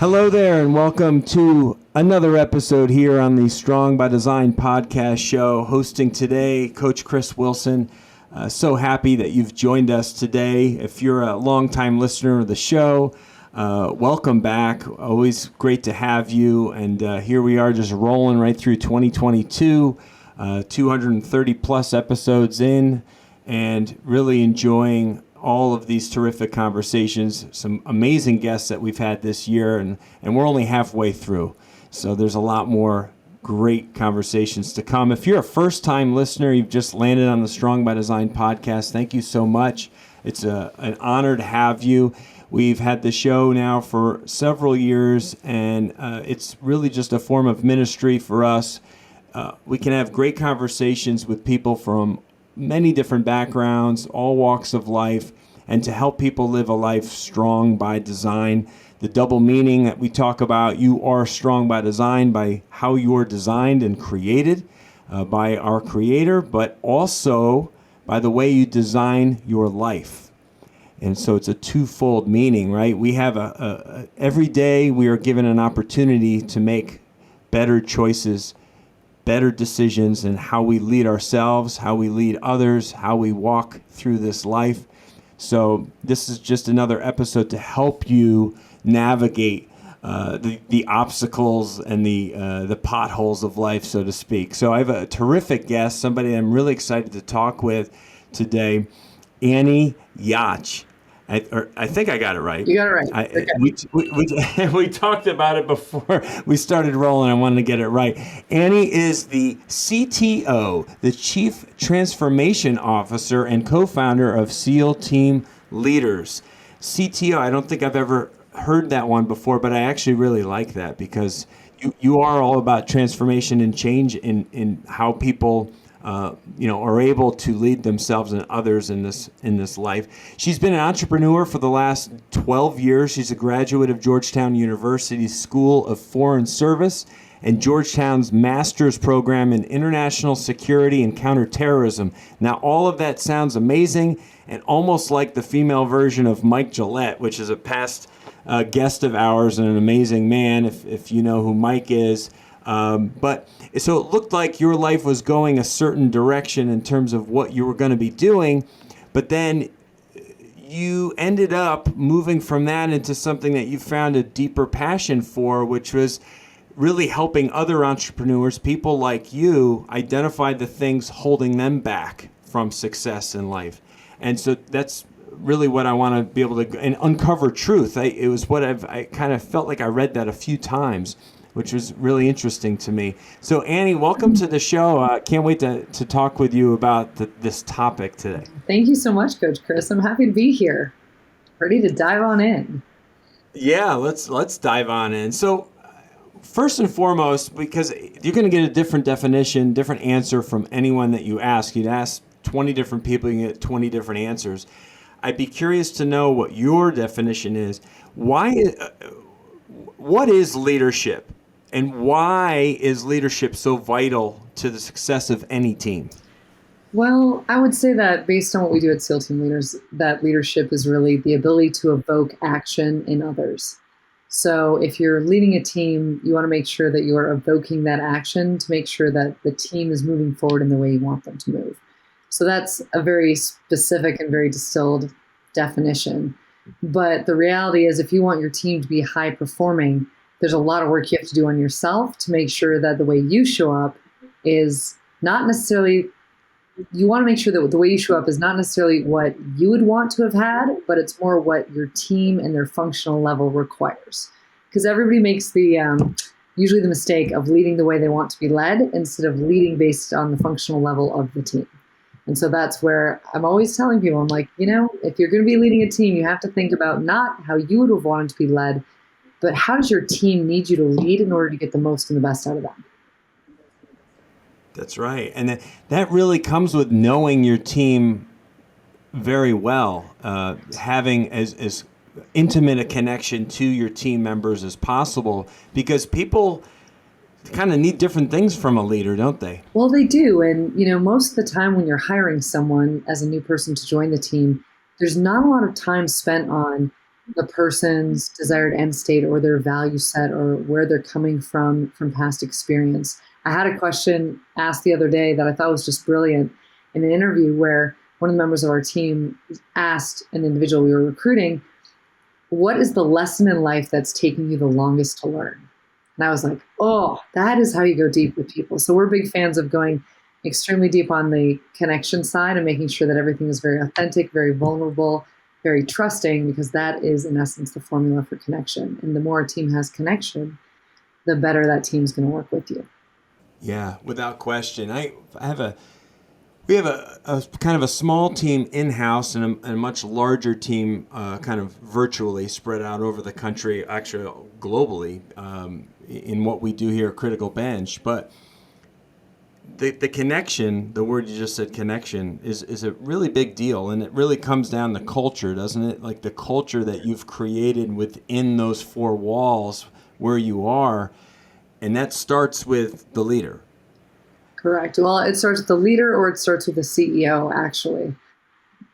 Hello there, and welcome to another episode here on the Strong by Design podcast show. Hosting today, Coach Chris Wilson. So happy that you've joined us today. If you're a longtime listener of the show, welcome back. Always great to have you. And here we are just rolling right through 2022, 230 plus episodes in, and really enjoying all of these terrific conversations, some amazing guests that we've had this year, and we're only halfway through. So there's a lot more great conversations to come. If you're a first-time listener, you've just landed on the Strong by Design podcast, thank you so much. It's an honor to have you. We've had the show now for several years, and it's really just a form of ministry for us. We can have great conversations with people from many different backgrounds, all walks of life, and to help people live a life strong by design. The double meaning that we talk about, you are strong by design, by how you're designed and created by our Creator, but also by the way you design your life. And so it's a twofold meaning, right? We have every day we are given an opportunity to make better choices, better decisions in how we lead ourselves, how we lead others, how we walk through this life. So this is just another episode to help you navigate the obstacles and the potholes of life, so to speak. So I have a terrific guest, somebody I'm really excited to talk with today, Annie Yatch. I think I got it right. You got it right. Okay. We talked about it before we started rolling. I wanted to get it right. Annie is the CTO, the Chief Transformation Officer and co-founder of SEAL Team Leaders. CTO, I don't think I've ever heard that one before, but I actually really like that because you are all about transformation and change in how people are able to lead themselves and others in this life. She's been an entrepreneur for the last 12 years. She's a graduate of Georgetown University's School of Foreign Service and Georgetown's Master's Program in International Security and Counterterrorism. Now, all of that sounds amazing and almost like the female version of Mike Gillette, which is a past guest of ours and an amazing man, if you know who Mike is. But so it looked like your life was going a certain direction in terms of what you were going to be doing, but then you ended up moving from that into something that you found a deeper passion for, which was really helping other entrepreneurs, people like you, identify the things holding them back from success in life. And so that's really what I want to be able to and uncover truth. It was what I kind of felt like I read that a few times, which was really interesting to me. So Annie, welcome to the show. Can't wait to talk with you about this topic today. Thank you so much, Coach Chris. I'm happy to be here. Ready to dive on in. Yeah, let's dive on in. So first and foremost, because you're going to get a different definition, different answer from anyone that you ask. You'd ask 20 different people, you get 20 different answers. I'd be curious to know what your definition is. What is leadership? And why is leadership so vital to the success of any team? Well, I would say that based on what we do at SEAL Team Leaders, that leadership is really the ability to evoke action in others. So if you're leading a team, you want to make sure that you are evoking that action to make sure that the team is moving forward in the way you want them to move. So that's a very specific and very distilled definition. But the reality is, if you want your team to be high performing, there's a lot of work you have to do on yourself to make sure that the way you show up is not necessarily, you want to make sure that the way you show up is not necessarily what you would want to have had, but it's more what your team and their functional level requires. Because everybody makes usually the mistake of leading the way they want to be led instead of leading based on the functional level of the team. And so that's where I'm always telling people, I'm like, if you're going to be leading a team, you have to think about not how you would have wanted to be led, but how does your team need you to lead in order to get the most and the best out of them? That's right. And that really comes with knowing your team very well, having as intimate a connection to your team members as possible, because people kind of need different things from a leader, don't they? Well, they do. And, most of the time when you're hiring someone as a new person to join the team, there's not a lot of time spent on the person's desired end state or their value set or where they're coming from past experience. I had a question asked the other day that I thought was just brilliant in an interview where one of the members of our team asked an individual we were recruiting, what is the lesson in life that's taking you the longest to learn? And I was like, oh, that is how you go deep with people. So we're big fans of going extremely deep on the connection side and making sure that everything is very authentic, very vulnerable, very trusting, because that is in essence the formula for connection. And the more a team has connection, the better that team's going to work with you. Yeah, without question. We have a kind of a small team in-house and a much larger team kind of virtually spread out over the country, actually globally, in what we do here at Critical Bench. But the connection, the word you just said, connection, is a really big deal. And it really comes down to culture, doesn't it? Like the culture that you've created within those four walls where you are. And that starts with the leader. Correct. Well, it starts with the leader or it starts with the CEO, actually,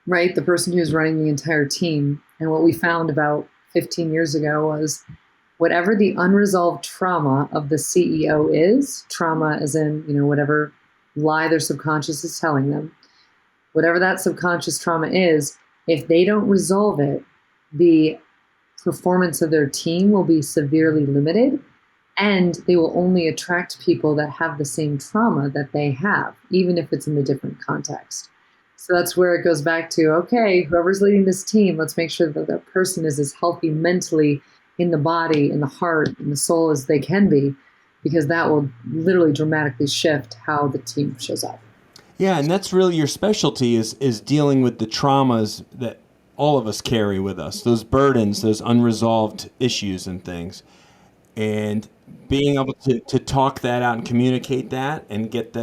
right? The person who's running the entire team. And what we found about 15 years ago was whatever the unresolved trauma of the CEO is, trauma as in, whatever lie their subconscious is telling them, whatever that subconscious trauma is, if they don't resolve it, the performance of their team will be severely limited. And they will only attract people that have the same trauma that they have, even if it's in a different context. So that's where it goes back to, okay, whoever's leading this team, let's make sure that that person is as healthy mentally in the body, in the heart, in the soul as they can be, because that will literally dramatically shift how the team shows up. Yeah, and that's really your specialty is dealing with the traumas that all of us carry with us, those burdens, those unresolved issues and things. And being able to talk that out and communicate that and get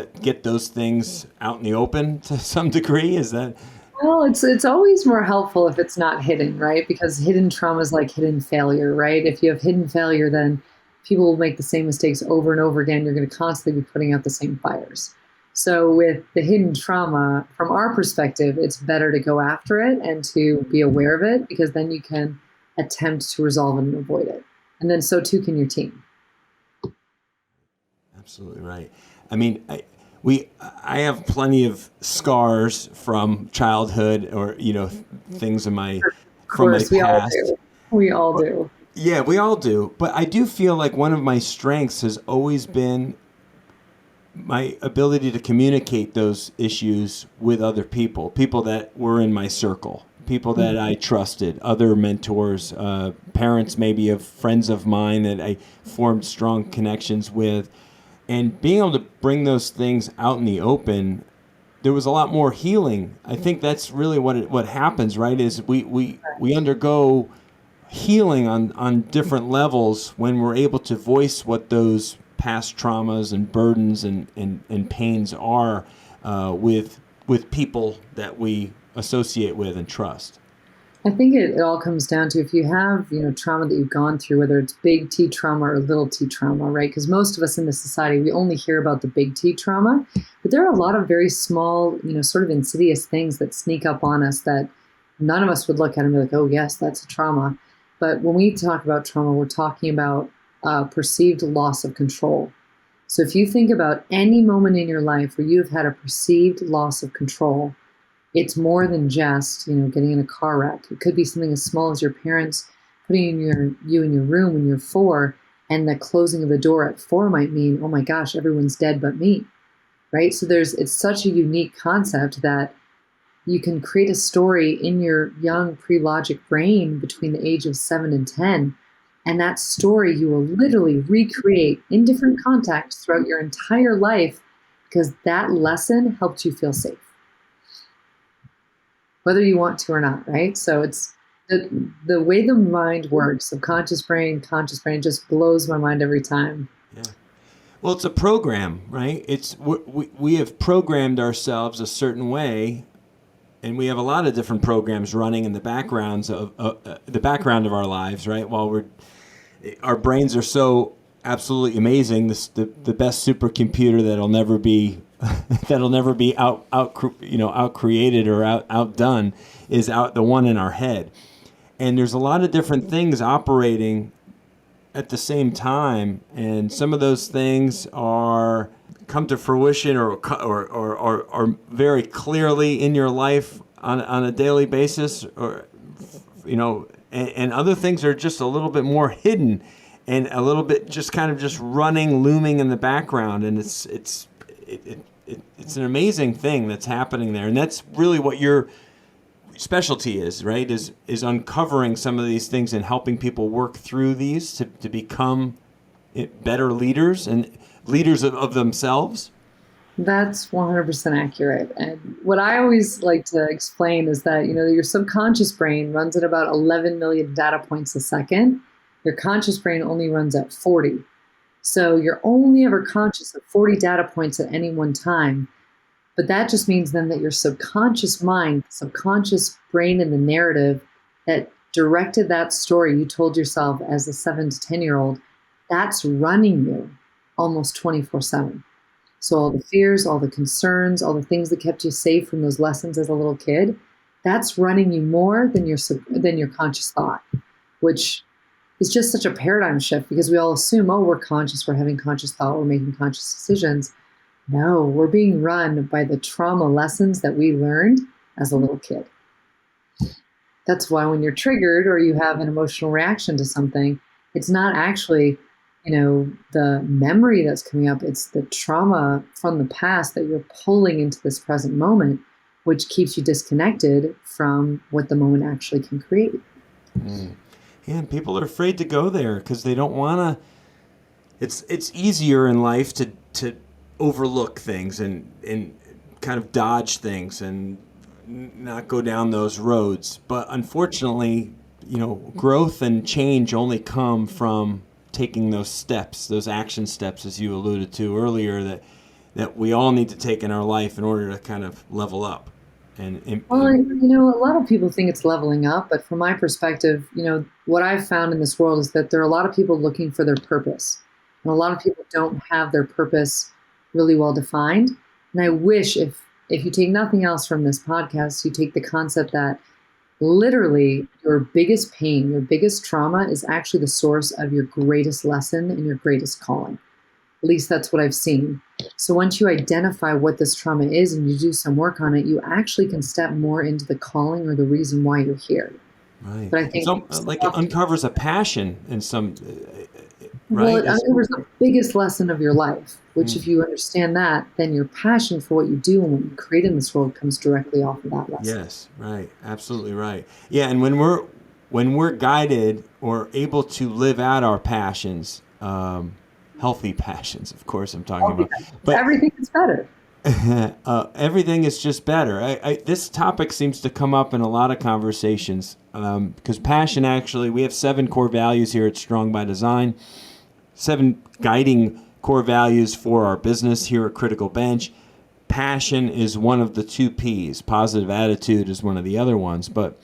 those things out in the open to some degree, is that? Well, it's always more helpful if it's not hidden, right? Because hidden trauma is like hidden failure, right? If you have hidden failure, then people will make the same mistakes over and over again. You're going to constantly be putting out the same fires. So with the hidden trauma, from our perspective, it's better to go after it and to be aware of it, because then you can attempt to resolve it and avoid it. And then so too can your team. Absolutely right. I mean, I have plenty of scars from childhood or things in my from my past. We all do. Yeah, we all do. But I do feel like one of my strengths has always been my ability to communicate those issues with other people that were in my circle, people that I trusted, other mentors, parents maybe of friends of mine that I formed strong connections with. And being able to bring those things out in the open, there was a lot more healing. I think that's really what happens, right? Is we undergo healing on different levels when we're able to voice what those past traumas and burdens and pains are with people that we associate with and trust. I think it all comes down to if you have, trauma that you've gone through, whether it's big T trauma or little T trauma, right? Because most of us in this society, we only hear about the big T trauma, but there are a lot of very small, sort of insidious things that sneak up on us that none of us would look at and be like, oh yes, that's a trauma. But when we talk about trauma, we're talking about perceived loss of control. So if you think about any moment in your life where you have had a perceived loss of control, it's more than just, getting in a car wreck. It could be something as small as your parents putting you in your room when you're 4, and the closing of the door at 4 might mean, oh my gosh, everyone's dead but me, right? So it's such a unique concept that you can create a story in your young pre-logic brain between the age of 7 and 10, and that story you will literally recreate in different contexts throughout your entire life because that lesson helped you feel safe, whether you want to or not, right? So it's the way the mind works, subconscious brain, conscious brain, just blows my mind every time. Yeah. Well, it's a program, right? We have programmed ourselves a certain way, and we have a lot of different programs running in the background of our lives, right? While our brains are so absolutely amazing, the best supercomputer that'll never be out created or outdone is the one in our head. and there's a lot of different things operating at the same time, and some of those things are come to fruition or very clearly in your life on a daily basis, or and other things are just a little bit more hidden and a little bit just kind of just running, looming in the background, and it's an amazing thing that's happening there, and that's really what your specialty is, right? Is uncovering some of these things and helping people work through these to become better leaders and leaders of themselves. That's 100% accurate. And what I always like to explain is that, your subconscious brain runs at about 11 million data points a second. Your conscious brain only runs at 40. So you're only ever conscious of 40 data points at any one time. But that just means then that your subconscious mind, subconscious brain in the narrative that directed that story you told yourself as a 7 to 10-year-old, that's running you almost 24/7. So all the fears, all the concerns, all the things that kept you safe from those lessons as a little kid, that's running you more than your conscious thought, which is just such a paradigm shift, because we all assume, oh, we're conscious, we're having conscious thought, we're making conscious decisions. No, we're being run by the trauma lessons that we learned as a little kid. That's why when you're triggered or you have an emotional reaction to something, it's not actually the memory that's coming up, it's the trauma from the past that you're pulling into this present moment, which keeps you disconnected from what the moment actually can create. Yeah, and people are afraid to go there because they don't want to. It's easier in life to overlook things and kind of dodge things and not go down those roads. But unfortunately, growth and change only come from taking those steps, those action steps, as you alluded to earlier, that we all need to take in our life in order to kind of level up. Well, a lot of people think it's leveling up, but from my perspective, what I've found in this world is that there are a lot of people looking for their purpose, and a lot of people don't have their purpose really well defined. And I wish if you take nothing else from this podcast, you take the concept that literally your biggest pain, your biggest trauma is actually the source of your greatest lesson and your greatest calling. At least that's what I've seen. So once you identify what this trauma is and you do some work on it, you actually can step more into the calling or the reason why you're here. Right. But I think it uncovers a passion in some. Right? Well, it uncovers the biggest lesson of your life, which if you understand that, then your passion for what you do and what you create in this world comes directly off of that lesson. Yes, right. Absolutely right. Yeah, and when we're guided or able to live out our passions, healthy passions, of course I'm talking about. But everything is better. Everything is just better. This topic seems to come up in a lot of conversations because passion, actually, we have 7 core values here at Strong by Design, 7 guiding core values for our business here at Critical Bench. Passion is one of the 2 P's. Positive attitude is one of the other ones. But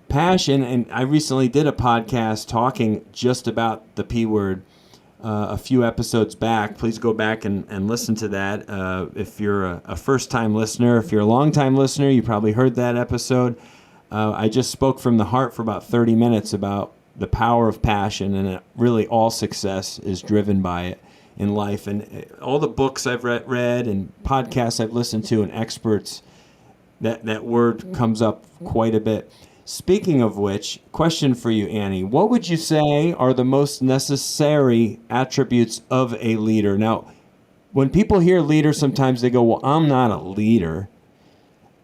passion, and I recently did a podcast talking just about the P word a few episodes back. Please go back and listen to that. If you're a first-time listener, if you're a long-time listener, you probably heard that episode. I just spoke from the heart for about 30 minutes about the power of passion, and really all success is driven by it in life. And all the books I've read and podcasts I've listened to and experts, that word comes up quite a bit. Speaking of which, question for you, Annie. What would you say are the most necessary attributes of a leader? Now, when people hear leader, sometimes they go, well, I'm not a leader.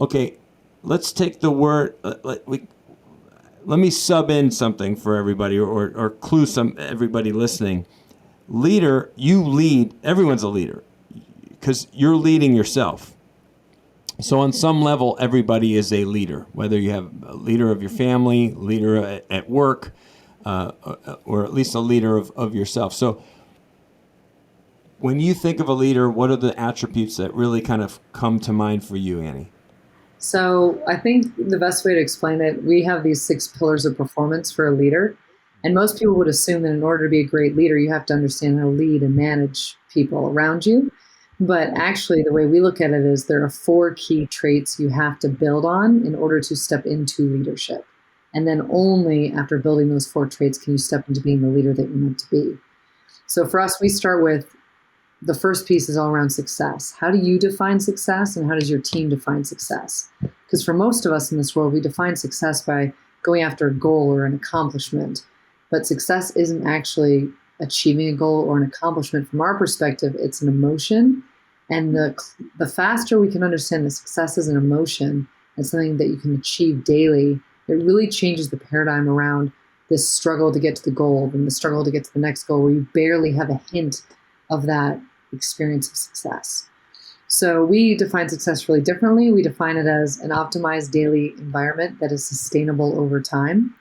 Okay, let's take the word, let me sub in something for everybody or clue everybody listening. Leader, you lead, everyone's a leader because you're leading yourself. So on some level, everybody is a leader, whether you have a leader of your family, leader at work, or at least a leader of yourself. So when you think of a leader, what are the attributes that really kind of come to mind for you, Annie? So I think the best way to explain it, we have these 6 pillars of performance for a leader. And most people would assume that in order to be a great leader, you have to understand how to lead and manage people around you. But actually, the way we look at it is there are 4 key traits you have to build on in order to step into leadership. And then only after building those 4 traits can you step into being the leader that you're meant to be. So for us, we start with the first piece is all around success. How do you define success, and how does your team define success? Because for most of us in this world, we define success by going after a goal or an accomplishment. But success isn't actually achieving a goal or an accomplishment. From our perspective, it's an emotion. And the faster we can understand that success is an emotion and something that you can achieve daily, it really changes the paradigm around this struggle to get to the goal and the struggle to get to the next goal, where you barely have a hint of that experience of success. So we define success really differently. We define it as an optimized daily environment that is sustainable over time,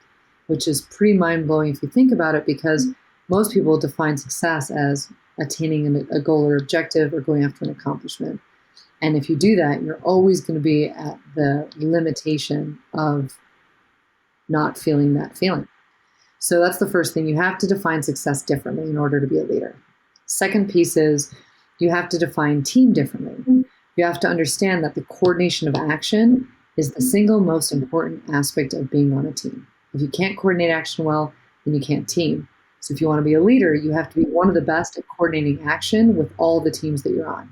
which is pretty mind-blowing if you think about it, because most people define success as attaining a goal or objective or going after an accomplishment. And if you do that, you're always going to be at the limitation of not feeling that feeling. So that's the first thing. You have to define success differently in order to be a leader. Second piece is you have to define team differently. You have to understand that the coordination of action is the single most important aspect of being on a team. If you can't coordinate action well, then you can't team. So if you want to be a leader, you have to be one of the best at coordinating action with all the teams that you're on.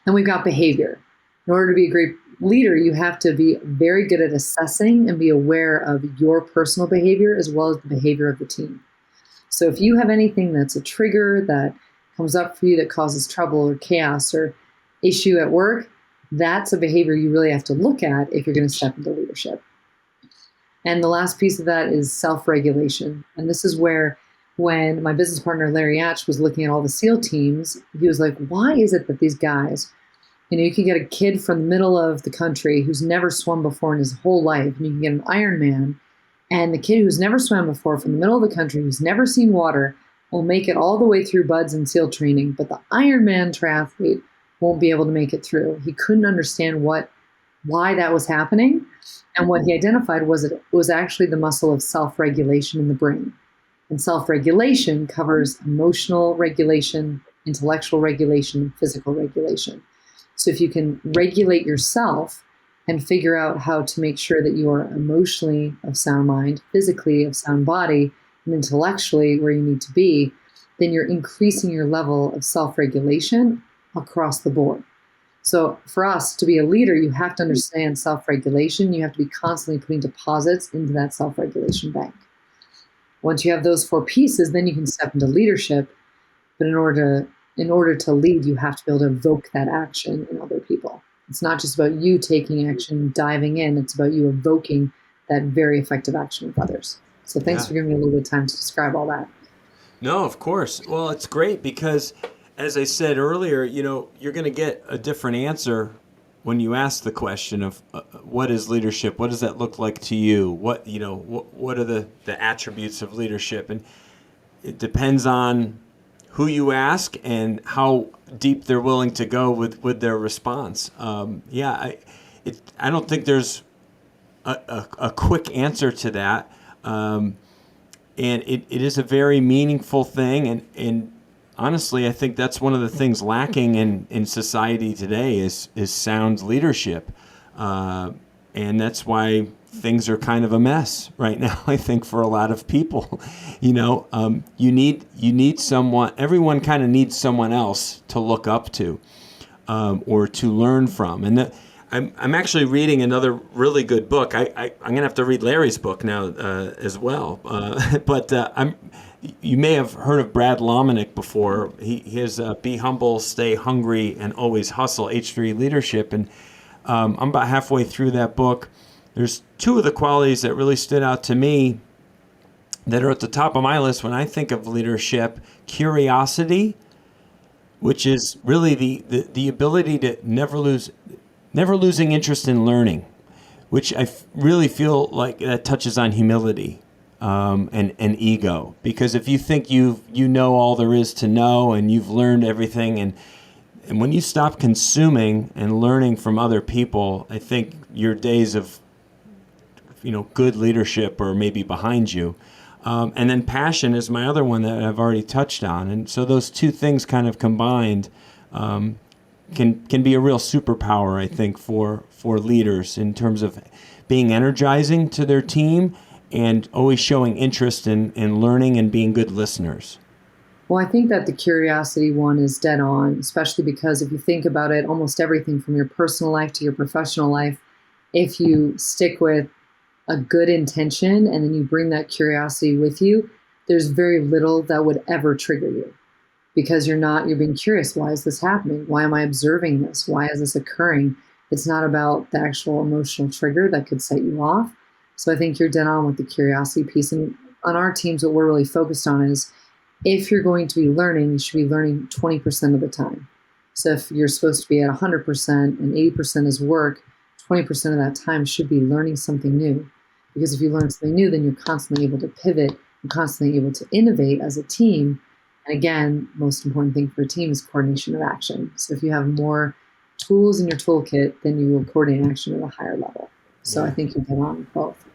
Then we've got behavior. In order to be a great leader, you have to be very good at assessing and be aware of your personal behavior as well as the behavior of the team. So if you have anything that's a trigger that comes up for you that causes trouble or chaos or issue at work, that's a behavior you really have to look at if you're going to step into leadership. And the last piece of that is self-regulation. And this is where, when my business partner, Larry Yatch, was looking at all the SEAL teams, he was like, why is it that these guys, you can get a kid from the middle of the country who's never swum before in his whole life, and you can get an Ironman, and the kid who's never swam before from the middle of the country, who's never seen water, will make it all the way through BUD/S and SEAL training, but the Ironman triathlete won't be able to make it through. He couldn't understand why that was happening. And what he identified was it was actually the muscle of self-regulation in the brain. And self-regulation covers emotional regulation, intellectual regulation, and physical regulation. So if you can regulate yourself and figure out how to make sure that you are emotionally of sound mind, physically of sound body, and intellectually where you need to be, then you're increasing your level of self-regulation across the board. So for us to be a leader, you have to understand self-regulation. You have to be constantly putting deposits into that self-regulation bank. Once you have those 4 pieces, then you can step into leadership. But in order to lead, you have to be able to evoke that action in other people. It's not just about you taking action, diving in. It's about you evoking that very effective action with others. So thanks for giving me a little bit of time to describe all that. No, of course. Well, it's great because, as I said earlier, you're going to get a different answer when you ask the question of what is leadership? What does that look like to you? What are the attributes of leadership? And it depends on who you ask and how deep they're willing to go with their response. I don't think there's a quick answer to that. And it is a very meaningful thing. And honestly, I think that's one of the things lacking in society today is sound leadership. And that's why things are kind of a mess right now, I think, for a lot of people. You need someone, everyone kind of needs someone else to look up to or to learn from. And I'm actually reading another really good book. I'm going to have to read Larry's book now as well. You may have heard of Brad Lomenick before. He has Be Humble, Stay Hungry, and Always Hustle, H3 Leadership. And I'm about halfway through that book. There's 2 of the qualities that really stood out to me that are at the top of my list when I think of leadership. Curiosity, which is really the ability to never losing interest in learning, which I really feel like that touches on humility and ego. Because if you think you know all there is to know and you've learned everything, and when you stop consuming and learning from other people, I think your days of good leadership are maybe behind you. And then passion is my other one that I've already touched on. And so those 2 things kind of combined can be a real superpower, I think, for leaders in terms of being energizing to their team and always showing interest in learning and being good listeners. Well, I think that the curiosity one is dead on, especially because if you think about it, almost everything from your personal life to your professional life, if you stick with a good intention and then you bring that curiosity with you, there's very little that would ever trigger you because you're being curious. Why is this happening? Why am I observing this? Why is this occurring? It's not about the actual emotional trigger that could set you off. So I think you're dead on with the curiosity piece. And on our teams, what we're really focused on is if you're going to be learning, you should be learning 20% of the time. So if you're supposed to be at 100% and 80% is work, 20% of that time should be learning something new. Because if you learn something new, then you're constantly able to pivot and constantly able to innovate as a team. And again, most important thing for a team is coordination of action. So if you have more tools in your toolkit, then you will coordinate action at a higher level. So I think you get on with both.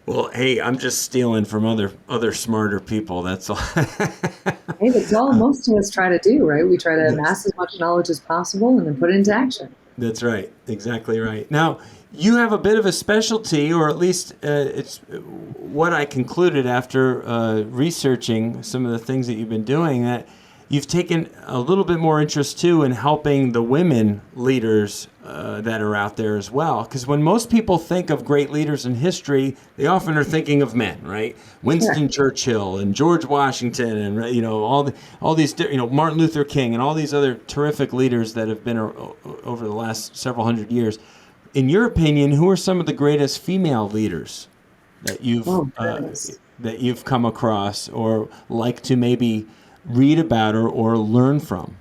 Well, hey, I'm just stealing from other smarter people. That's all. Hey, that's all most of us try to do, right? We try to amass as much knowledge as possible and then put it into action. That's right. Exactly right. Now, you have a bit of a specialty, or at least it's what I concluded after researching some of the things that you've been doing, that you've taken a little bit more interest, too, in helping the women leaders that are out there as well. Because when most people think of great leaders in history, they often are thinking of men, right? Winston Churchill and George Washington and, all these, Martin Luther King and all these other terrific leaders that have been over the last several hundred years. In your opinion, who are some of the greatest female leaders that you've come across or like to maybe read about or learn from?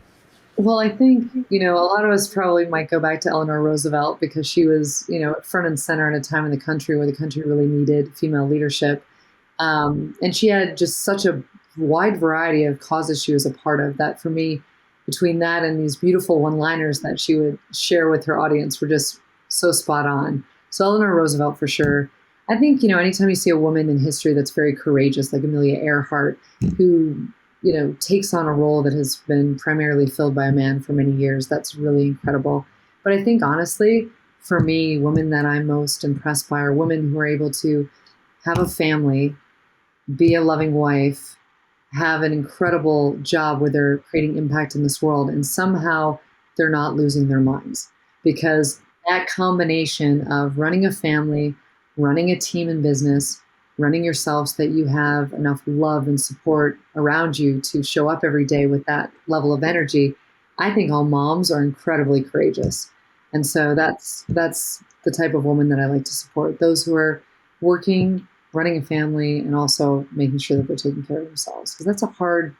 Well, I think, a lot of us probably might go back to Eleanor Roosevelt because she was, front and center at a time in the country where the country really needed female leadership. And she had just such a wide variety of causes she was a part of that for me, between that and these beautiful one-liners that she would share with her audience were just so spot on. So Eleanor Roosevelt for sure. I think, anytime you see a woman in history that's very courageous, like Amelia Earhart, who takes on a role that has been primarily filled by a man for many years. That's really incredible. But I think, honestly, for me, women that I'm most impressed by are women who are able to have a family, be a loving wife, have an incredible job where they're creating impact in this world, and somehow they're not losing their minds. Because that combination of running a family, running a team in business, running yourself so that you have enough love and support around you to show up every day with that level of energy. I think all moms are incredibly courageous. And so that's the type of woman that I like to support. Those who are working, running a family, and also making sure that they're taking care of themselves. Because that's a hard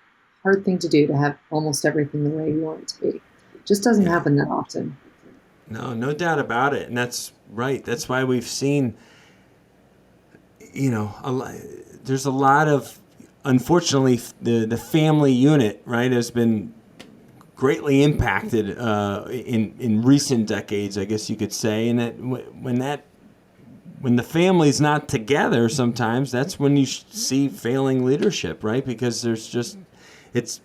thing to do, to have almost everything the way you want it to be. It just doesn't happen that often. No doubt about it. And that's right. That's why we've seen there's a lot of, unfortunately, the family unit, right, has been greatly impacted in recent decades, I guess you could say. And that when the family's not together, sometimes that's when you see failing leadership, right? Because there's just it's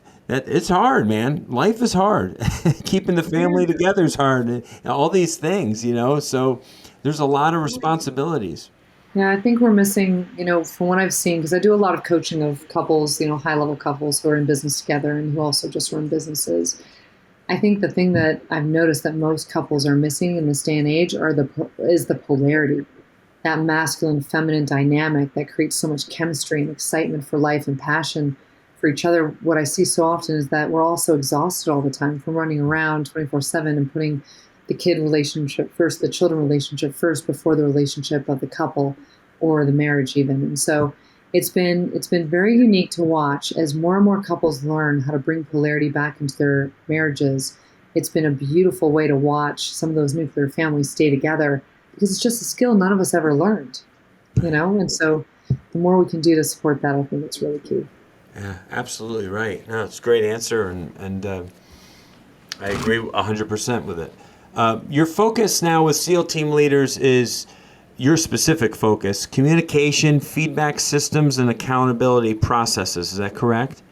hard, man. Life is hard. Keeping the family together is hard. All these things, So there's a lot of responsibilities. Yeah, I think we're missing, from what I've seen, because I do a lot of coaching of couples, high-level couples who are in business together and who also just run businesses. I think the thing that I've noticed that most couples are missing in this day and age is the polarity, that masculine-feminine dynamic that creates so much chemistry and excitement for life and passion for each other. What I see so often is that we're all so exhausted all the time from running around 24/7 and putting the kid relationship first, the children relationship first before the relationship of the couple or the marriage even. And so it's been very unique to watch as more and more couples learn how to bring polarity back into their marriages. It's been a beautiful way to watch some of those nuclear families stay together because it's just a skill none of us ever learned, And so the more we can do to support that, I think it's really key. Yeah, absolutely right. No, it's a great answer, and I agree 100% with it. Your focus now with SEAL team leaders is your specific focus: communication, feedback systems, and accountability processes. Is that correct?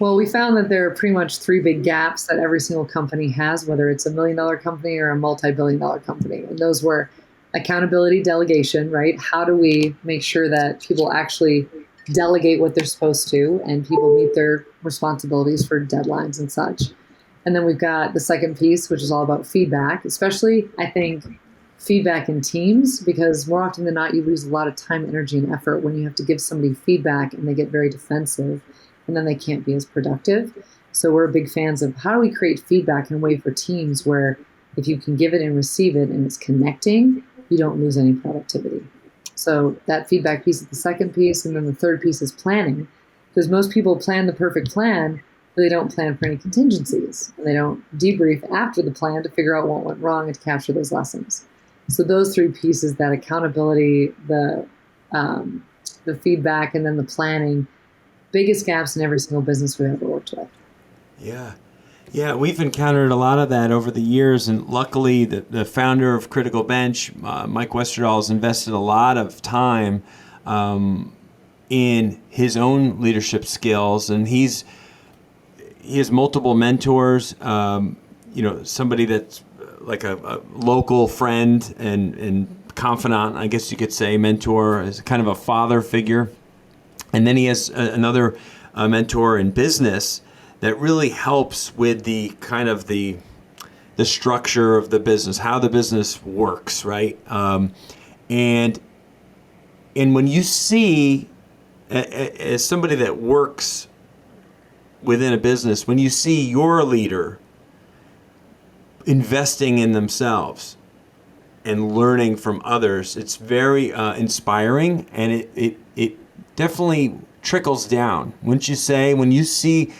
Well, we found that there are pretty much three big gaps that every single company has, whether it's $1 million company or a multi-billion dollar company. And those were accountability, delegation, right? How do we make sure that people actually delegate what they're supposed to and people meet their responsibilities for deadlines and such? And then we've got the second piece, which is all about feedback, especially, I think, feedback in teams, because more often than not, you lose a lot of time, energy, and effort when you have to give somebody feedback and they get very defensive and then they can't be as productive. So we're big fans of how do we create feedback in a way for teams where if you can give it and receive it and it's connecting, you don't lose any productivity. So that feedback piece is the second piece. And then the third piece is planning, because most people plan the perfect plan, but they don't plan for any contingencies. And they don't debrief after the plan to figure out what went wrong and to capture those lessons. So those three pieces, that accountability, the feedback, and then the planning, biggest gaps in every single business we've ever worked with. Yeah. Yeah, we've encountered a lot of that over the years, and luckily the founder of Critical Bench, Mike Westerdahl, has invested a lot of time in his own leadership skills, and he has multiple mentors, somebody that's like a local friend and confidant, I guess you could say, mentor, is kind of a father figure. And then he has another mentor in business that really helps with the kind of the structure of the business, how the business works, right? And when you see, as somebody that works within a business, when you see your leader investing in themselves and learning from others, it's very inspiring, and it definitely trickles down. Wouldn't you say, when you see,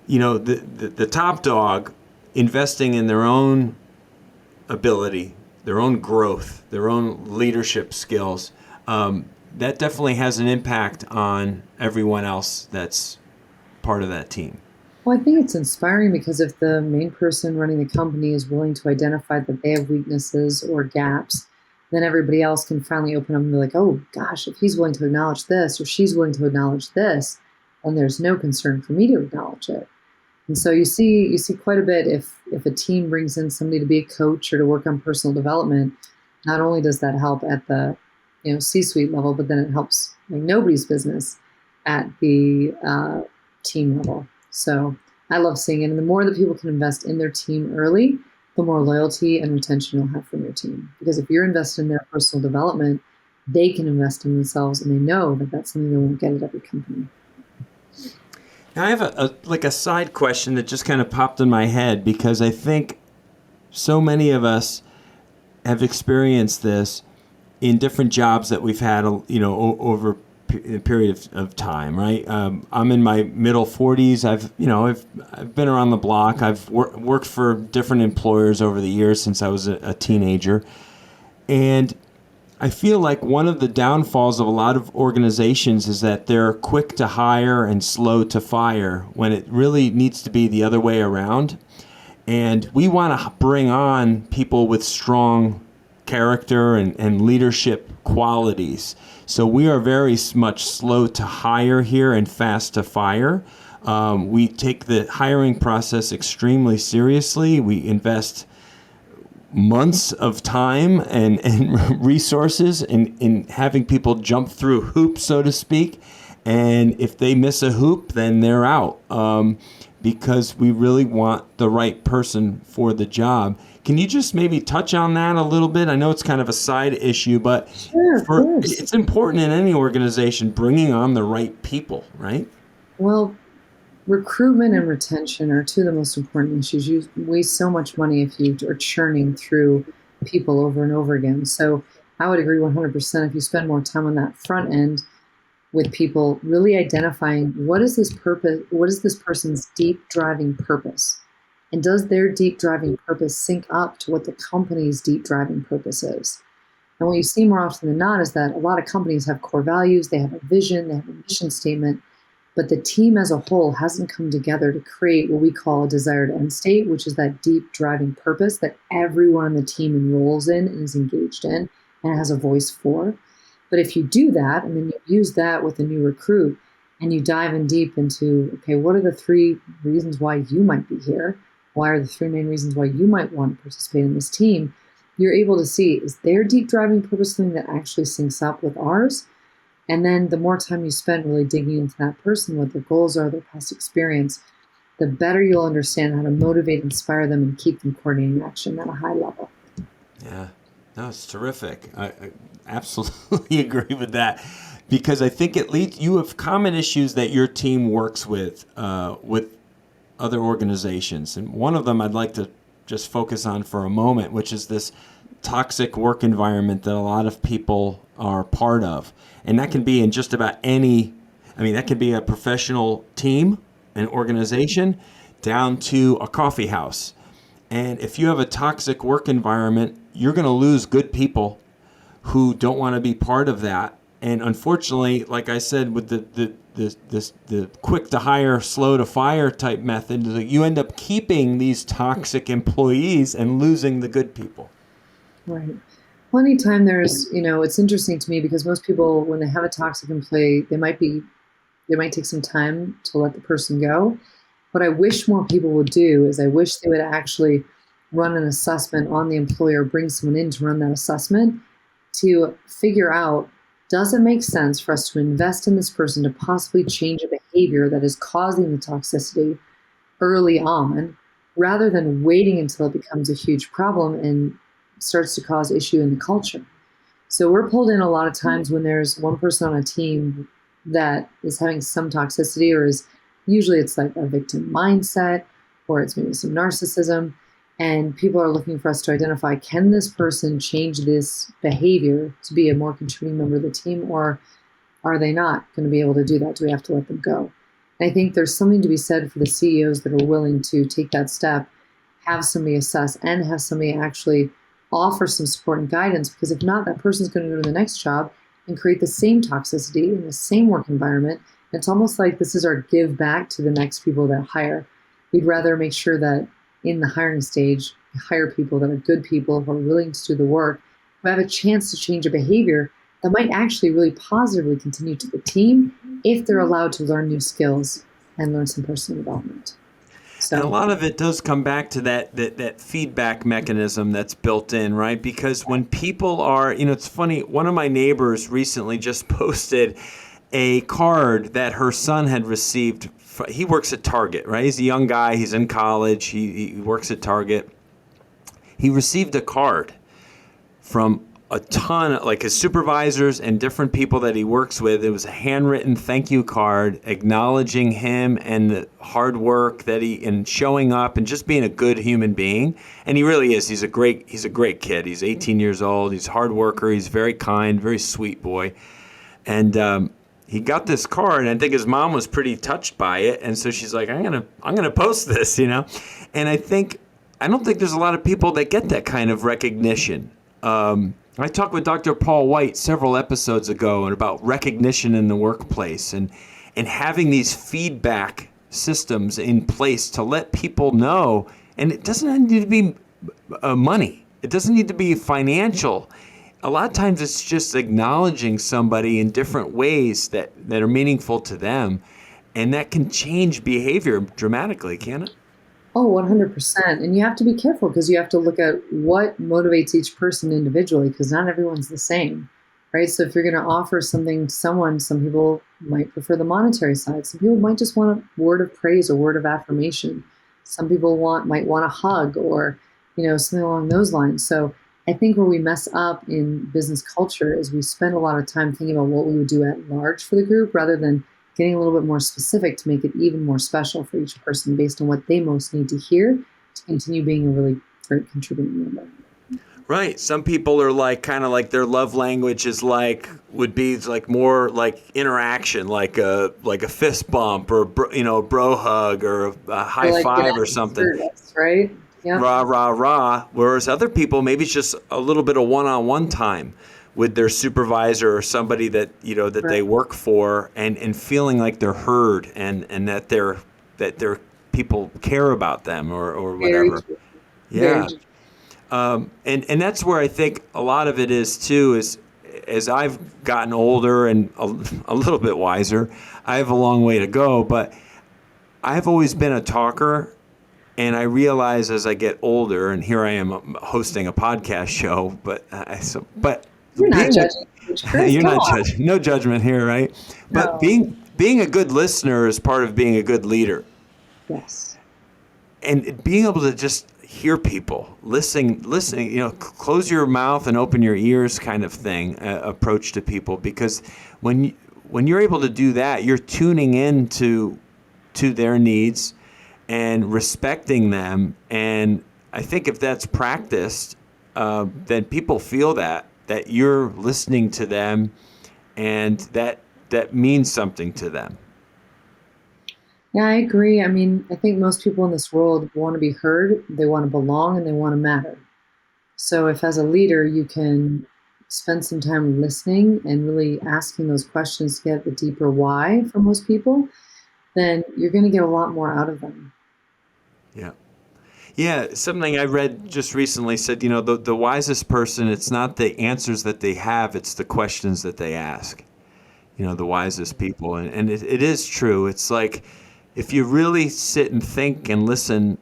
the top dog investing in their own ability, their own growth, their own leadership skills, that definitely has an impact on everyone else that's part of that team. Well, I think it's inspiring because if the main person running the company is willing to identify that they have weaknesses or gaps, then everybody else can finally open up and be like, oh gosh, if he's willing to acknowledge this or she's willing to acknowledge this, then there's no concern for me to acknowledge it. And so you see quite a bit if a team brings in somebody to be a coach or to work on personal development, not only does that help at the C-suite level, but then it helps like nobody's business at the team level. So I love seeing it. And the more that people can invest in their team early, the more loyalty and retention you'll have from your team. Because if you're invested in their personal development, they can invest in themselves, and they know that that's something they won't get at every company. Now I have a side question that just kind of popped in my head, because I think so many of us have experienced this in different jobs that we've had, over a period of time, right? I'm in my middle 40s. I've been around the block. I've worked for different employers over the years since I was a teenager, and I feel like one of the downfalls of a lot of organizations is that they're quick to hire and slow to fire, when it really needs to be the other way around. And we want to bring on people with strong character and leadership qualities. So we are very much slow to hire here and fast to fire. We take the hiring process extremely seriously. We invest months of time and resources in having people jump through hoops, so to speak. And if they miss a hoop, then they're out, because we really want the right person for the job. Can you just maybe touch on that a little bit? I know it's kind of a side issue, but Sure, it's important in any organization, bringing on the right people, right? Well, recruitment and retention are two of the most important issues. You waste so much money if you are churning through people over and over again. So I would agree 100% if you spend more time on that front end with people, really identifying what is this person's deep driving purpose? And does their deep driving purpose sync up to what the company's deep driving purpose is? And what you see more often than not is that a lot of companies have core values, they have a vision, they have a mission statement, but the team as a whole hasn't come together to create what we call a desired end state, which is that deep driving purpose that everyone on the team enrolls in and is engaged in and has a voice for. But if you do that, and then you use that with a new recruit, and you dive in deep into, okay, what are the 3 reasons why you might be here? Why are the 3 main reasons why you might want to participate in this team? You're able to see, is their deep driving purpose something that actually syncs up with ours? And then the more time you spend really digging into that person, what their goals are, their past experience, the better you'll understand how to motivate, inspire them, and keep them coordinating action at a high level. Yeah, no, it's terrific. I absolutely agree with that, because I think it leads, you have common issues that your team works with other organizations. And one of them I'd like to just focus on for a moment, which is this toxic work environment that a lot of people are part of. And that can be in just about that can be a professional team, an organization, down to a coffee house. And if you have a toxic work environment, you're going to lose good people who don't want to be part of that. And unfortunately, like I said, with the quick to hire, slow to fire type method, you end up keeping these toxic employees and losing the good people. Right. Well, anytime it's interesting to me because most people, when they have a toxic employee, they might take some time to let the person go. What I wish more people would do is I wish they would actually run an assessment on the employer, bring someone in to run that assessment to figure out, does it make sense for us to invest in this person to possibly change a behavior that is causing the toxicity early on, rather than waiting until it becomes a huge problem and starts to cause issue in the culture. So we're pulled in a lot of times when there's one person on a team that is having some toxicity, or usually it's like a victim mindset, or it's maybe some narcissism. And people are looking for us to identify, can this person change this behavior to be a more contributing member of the team, or are they not going to be able to do that? Do we have to let them go? And I think there's something to be said for the CEOs that are willing to take that step, have somebody assess, and have somebody actually offer some support and guidance, because if not, that person's going to go to the next job and create the same toxicity in the same work environment. It's almost like this is our give back to the next people that hire. We'd rather make sure that in the hiring stage, we hire people that are good people who are willing to do the work, who have a chance to change a behavior that might actually really positively continue to the team if they're allowed to learn new skills and learn some personal development. So, and a lot of it does come back to that feedback mechanism that's built in, right? Because when people are, it's funny, one of my neighbors recently just posted a card that her son had received. He works at Target, right? He's a young guy. He's in college. He works at Target. He received a card from a ton of, like, his supervisors and different people that he works with. It was a handwritten thank you card acknowledging him and the hard work that and showing up and just being a good human being. And he really is. He's a great kid. He's 18 years old. He's a hard worker. He's very kind, very sweet boy. And he got this card, and I think his mom was pretty touched by it. And so she's like, I'm gonna post this, And I don't think there's a lot of people that get that kind of recognition. I talked with Dr. Paul White several episodes ago and about recognition in the workplace and having these feedback systems in place to let people know. And it doesn't need to be money. It doesn't need to be financial. A lot of times it's just acknowledging somebody in different ways that are meaningful to them. And that can change behavior dramatically, can it? Oh, 100%. And you have to be careful because you have to look at what motivates each person individually, because not everyone's the same, right? So if you're going to offer something to someone, some people might prefer the monetary side. Some people might just want a word of praise or word of affirmation. Some people might want a hug or, something along those lines. So I think where we mess up in business culture is we spend a lot of time thinking about what we would do at large for the group rather than getting a little bit more specific to make it even more special for each person based on what they most need to hear to continue being a really great contributing member. Right. Some people are like kind of like their love language is would be like more like interaction, like a fist bump or a bro hug or a high five or something. Service, right? Yep. Rah rah rah. Whereas other people, maybe it's just a little bit of one-on-one time with their supervisor or somebody that that right. they work for, and feeling like they're heard and that their people care about them or whatever. Yeah. And that's where I think a lot of it is too, is as I've gotten older and a little bit wiser, I have a long way to go, but I've always been a talker. And I realize as I get older, and here I am hosting a podcast show, but You're not being judging, Chris. you're Come not on. judging, no judgment here, right? But No. being a good listener is part of being a good leader, Yes. and being able to just hear people, listening, close your mouth and open your ears, kind of thing, approach to people, because when you're able to do that, you're tuning in to their needs and respecting them. And I think if that's practiced, then people feel that you're listening to them, and that means something to them. Yeah, I agree. I mean, I think most people in this world want to be heard, they want to belong, and they want to matter. So if as a leader you can spend some time listening and really asking those questions to get the deeper why for most people, then you're going to get a lot more out of them. Yeah. Yeah, something I read just recently said, the wisest person, it's not the answers that they have, it's the questions that they ask. The wisest people. And it is true. It's like if you really sit and think and listen,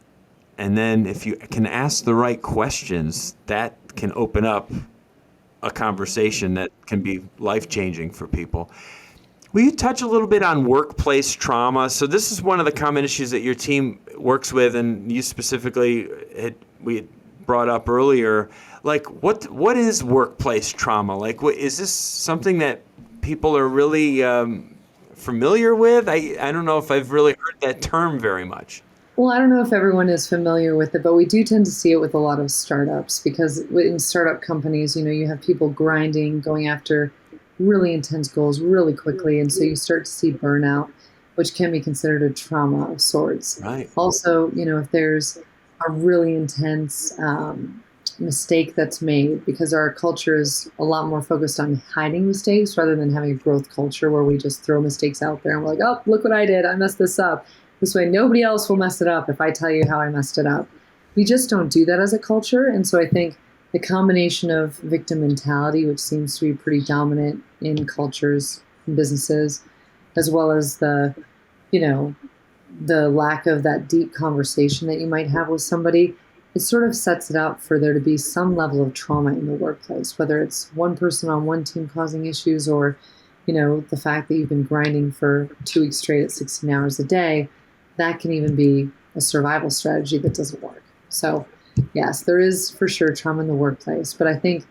and then if you can ask the right questions, that can open up a conversation that can be life-changing for people. Will you touch a little bit on workplace trauma? So this is one of the common issues that your team works with, and you specifically we had brought up earlier. Like, what is workplace trauma? Like, is this something that people are really familiar with? I don't know if I've really heard that term very much. Well, I don't know if everyone is familiar with it, but we do tend to see it with a lot of startups, because in startup companies, you have people grinding, going after really intense goals really quickly. And so you start to see burnout, which can be considered a trauma of sorts. Right. Also, if there's a really intense mistake that's made, because our culture is a lot more focused on hiding mistakes rather than having a growth culture where we just throw mistakes out there and we're like, oh, look what I did. I messed this up. This way, nobody else will mess it up if I tell you how I messed it up. We just don't do that as a culture. And so I think the combination of victim mentality, which seems to be pretty dominant in cultures and businesses, as well as the lack of that deep conversation that you might have with somebody, it sort of sets it up for there to be some level of trauma in the workplace, whether it's one person on one team causing issues, or, the fact that you've been grinding for 2 weeks straight at 16 hours a day. That can even be a survival strategy that doesn't work. So yes, there is for sure trauma in the workplace, but I think,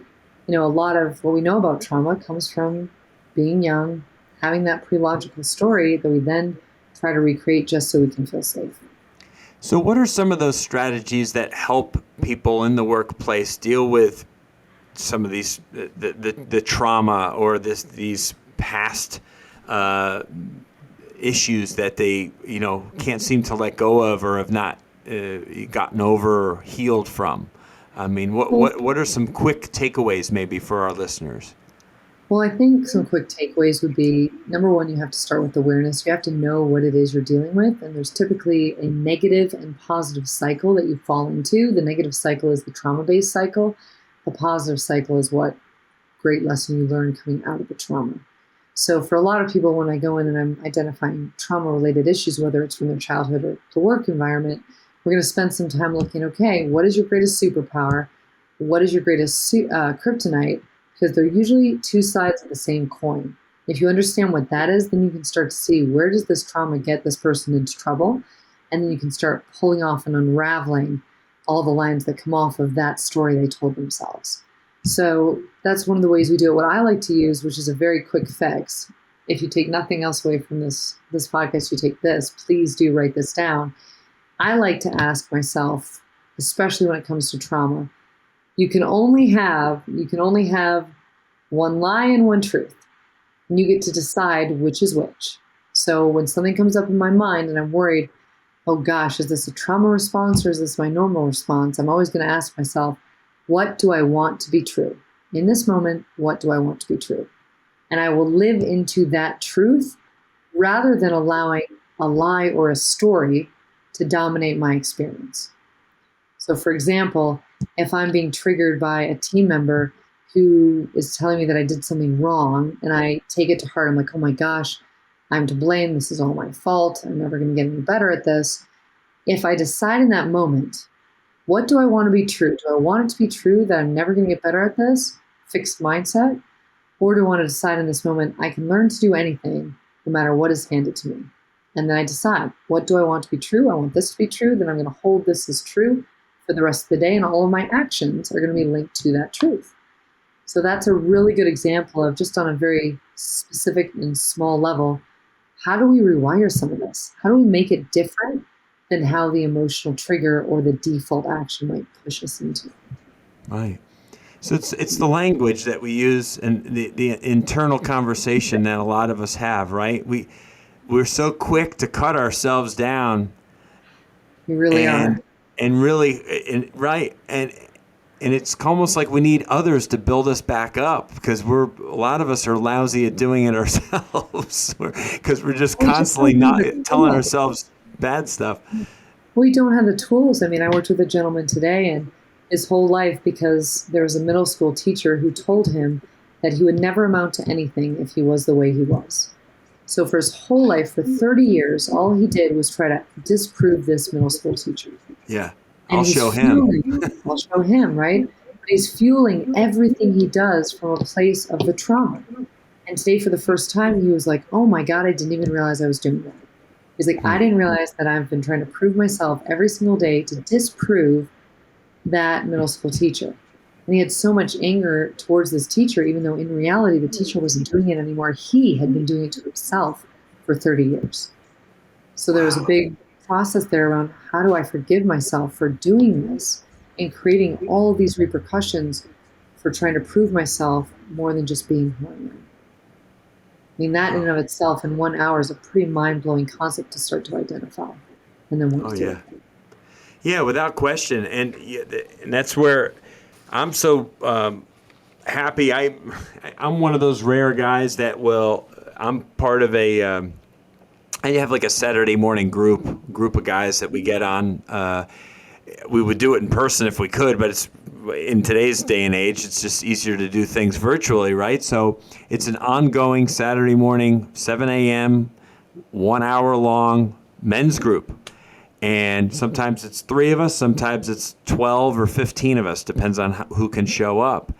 a lot of what we know about trauma comes from being young, having that pre-logical story that we then try to recreate just so we can feel safe. So what are some of those strategies that help people in the workplace deal with some of these, the trauma or these past issues that they, can't seem to let go of or have not gotten over or healed from? I mean, what are some quick takeaways maybe for our listeners? Well, I think some quick takeaways would be, number one, you have to start with awareness. You have to know what it is you're dealing with. And there's typically a negative and positive cycle that you fall into. The negative cycle is the trauma-based cycle. The positive cycle is what great lesson you learn coming out of the trauma. So for a lot of people, when I go in and I'm identifying trauma-related issues, whether it's from their childhood or the work environment, we're going to spend some time looking, okay, what is your greatest superpower? What is your greatest kryptonite? Because they're usually two sides of the same coin. If you understand what that is, then you can start to see, where does this trauma get this person into trouble? And then you can start pulling off and unraveling all the lines that come off of that story they told themselves. So that's one of the ways we do it. What I like to use, which is a very quick fix, if you take nothing else away from this podcast, you take this, please do write this down. I like to ask myself, especially when it comes to trauma, you can only have one lie and one truth. And you get to decide which is which. So when something comes up in my mind and I'm worried, oh gosh, is this a trauma response or is this my normal response? I'm always going to ask myself, what do I want to be true? In this moment, what do I want to be true? And I will live into that truth rather than allowing a lie or a story to dominate my experience. So for example, if I'm being triggered by a team member who is telling me that I did something wrong, and I take it to heart. I'm like, oh my gosh, I'm to blame. This is all my fault. I'm never going to get any better at this. If I decide in that moment, what do I want to be true? Do I want it to be true that I'm never going to get better at this? Fixed mindset? Or do I want to decide in this moment, I can learn to do anything no matter what is handed to me? And then I decide, what do I want to be true? I want this to be true. Then I'm going to hold this as true for the rest of the day. And all of my actions are going to be linked to that truth. So that's a really good example of, just on a very specific and small level, how do we rewire some of this? How do we make it different than how the emotional trigger or the default action might push us into? Right. So it's the language that we use and the internal conversation that a lot of us have, right? We're so quick to cut ourselves down. We really are. And really, right. And it's almost like we need others to build us back up, because a lot of us are lousy at doing it ourselves, because we're just constantly not telling ourselves bad stuff. We don't have the tools. I mean, I worked with a gentleman today, and his whole life, because there was a middle school teacher who told him that he would never amount to anything if he was the way he was. So for his whole life, for 30 years, all he did was try to disprove this middle school teacher. Yeah. And I'll show him, right? But he's fueling everything he does from a place of the trauma. And today, for the first time, he was like, oh my God, I didn't even realize I was doing that. He's like, I didn't realize that I've been trying to prove myself every single day to disprove that middle school teacher. And he had so much anger towards this teacher, even though in reality, the teacher wasn't doing it anymore. He had been doing it to himself for 30 years. So there was a big process there around, how do I forgive myself for doing this and creating all of these repercussions for trying to prove myself more than just being who I am. I mean, that in and of itself in 1 hour is a pretty mind-blowing concept to start to identify. And then what to do. Yeah, without question. And that's where I'm so happy. I'm one of those rare guys that I'm part of I have like a Saturday morning group of guys that we get on. We would do it in person if we could, but in today's day and age, it's just easier to do things virtually, right? So it's an ongoing Saturday morning, 7 a.m., 1 hour long men's group. And sometimes it's 3 of us, sometimes it's 12 or 15 of us, depends on who can show up.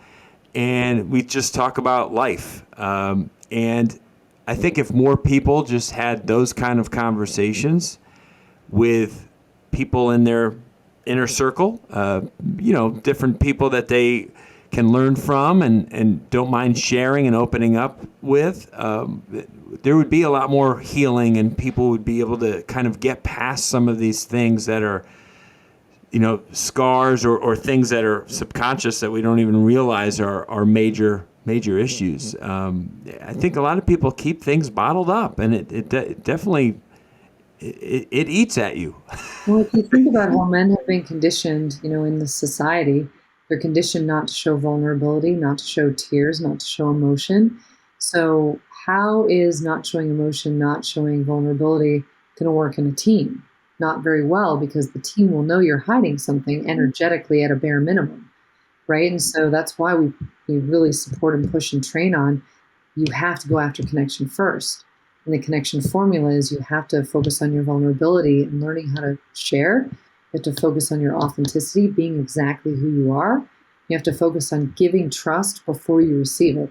And we just talk about life. And I think if more people just had those kind of conversations with people in their inner circle, different people that they can learn from and don't mind sharing and opening up with, there would be a lot more healing, and people would be able to kind of get past some of these things that are, scars or things that are subconscious that we don't even realize are major issues. I think a lot of people keep things bottled up, and it definitely it eats at you. Well, if you think about how men have been conditioned, in this society, they're conditioned not to show vulnerability, not to show tears, not to show emotion. So how is not showing emotion, not showing vulnerability going to work in a team? Not very well, because the team will know you're hiding something energetically at a bare minimum, right? And so that's why we really support and push and train on, you have to go after connection first. And the connection formula is, you have to focus on your vulnerability and learning how to share. You have to focus on your authenticity, being exactly who you are. You have to focus on giving trust before you receive it.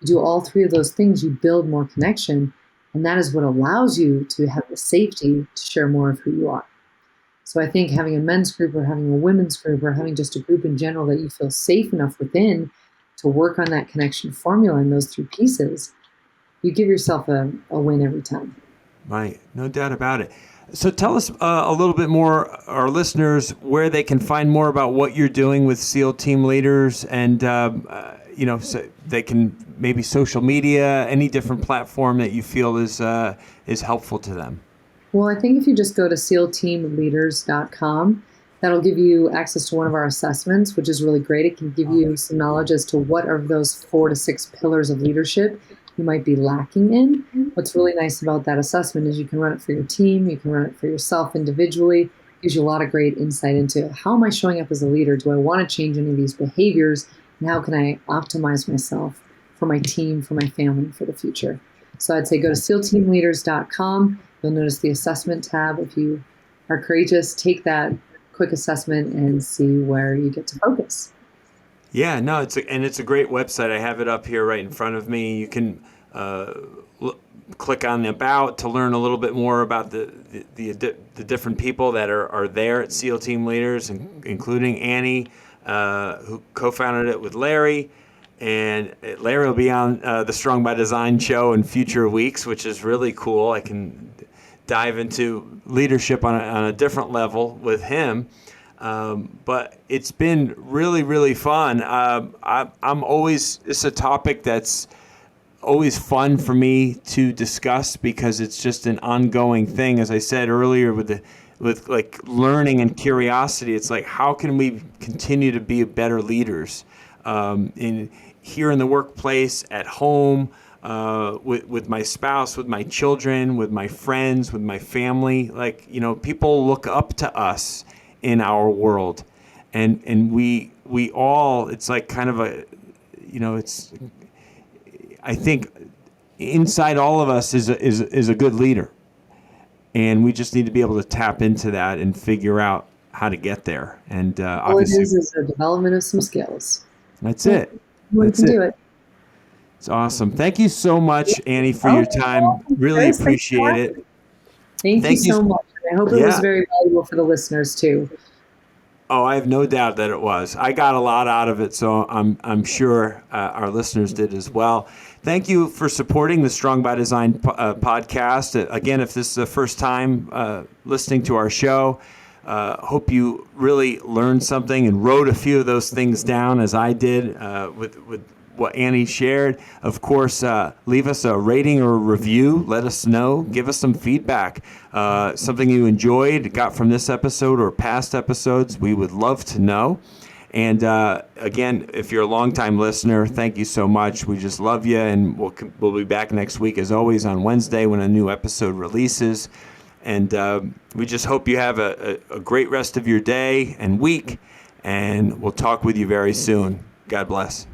You do all 3 of those things, you build more connection. And that is what allows you to have the safety to share more of who you are. So I think having a men's group or having a women's group or having just a group in general that you feel safe enough within to work on that connection formula in those 3 pieces, you give yourself a win every time. Right. No doubt about it. So tell us a little bit more, our listeners, where they can find more about what you're doing with SEAL team leaders, and, so they can maybe social media, any different platform that you feel is helpful to them. Well, I think if you just go to sealteamleaders.com, that'll give you access to one of our assessments, which is really great. It can give you some knowledge as to what are those 4 to 6 pillars of leadership you might be lacking in. What's really nice about that assessment is you can run it for your team, you can run it for yourself individually. It gives you a lot of great insight into, how am I showing up as a leader? Do I want to change any of these behaviors and how can I optimize myself for my team, for my family, for the future. So I'd say go to sealteamleaders.com. You'll notice the assessment tab. If you are courageous, take that quick assessment and see where you get to focus. Yeah, no, it's a great website. I have it up here right in front of me. You can click on the about to learn a little bit more about the different people that are there at SEAL Team Leaders, including Annie, who co-founded it with Larry. And Larry will be on the Strong by Design show in future weeks, which is really cool. I can dive into leadership on a different level with him. But it's been really, really fun. I'm always, it's a topic that's always fun for me to discuss because it's just an ongoing thing. As I said earlier, with like learning and curiosity, it's like, how can we continue to be better leaders here in the workplace, at home, with my spouse, with my children, with my friends, with my family. Like, people look up to us in our world, and we all, it's like kind of a, it's, I think inside all of us is a good leader, and we just need to be able to tap into that and figure out how to get there. And All it obviously, is a development of some skills. that's it. Everyone can do it. It's awesome. Thank you so much, Annie, for your time. Really Chris, appreciate it. Thank you so much. I hope it was Yeah. very valuable for the listeners too. Oh, I have no doubt that it was. I got a lot out of it, so I'm sure our listeners did as well. Thank you for supporting the Strong by Design podcast. Again, if this is the first time listening to our show, hope you really learned something and wrote a few of those things down as I did with what Annie shared. Of course, leave us a rating or a review. Let us know. Give us some feedback. Something you enjoyed, got from this episode or past episodes. We would love to know. And again, if you're a longtime listener, thank you so much. We just love you, and we'll be back next week, as always, on Wednesday when a new episode releases. And we just hope you have a great rest of your day and week, and we'll talk with you very soon. God bless.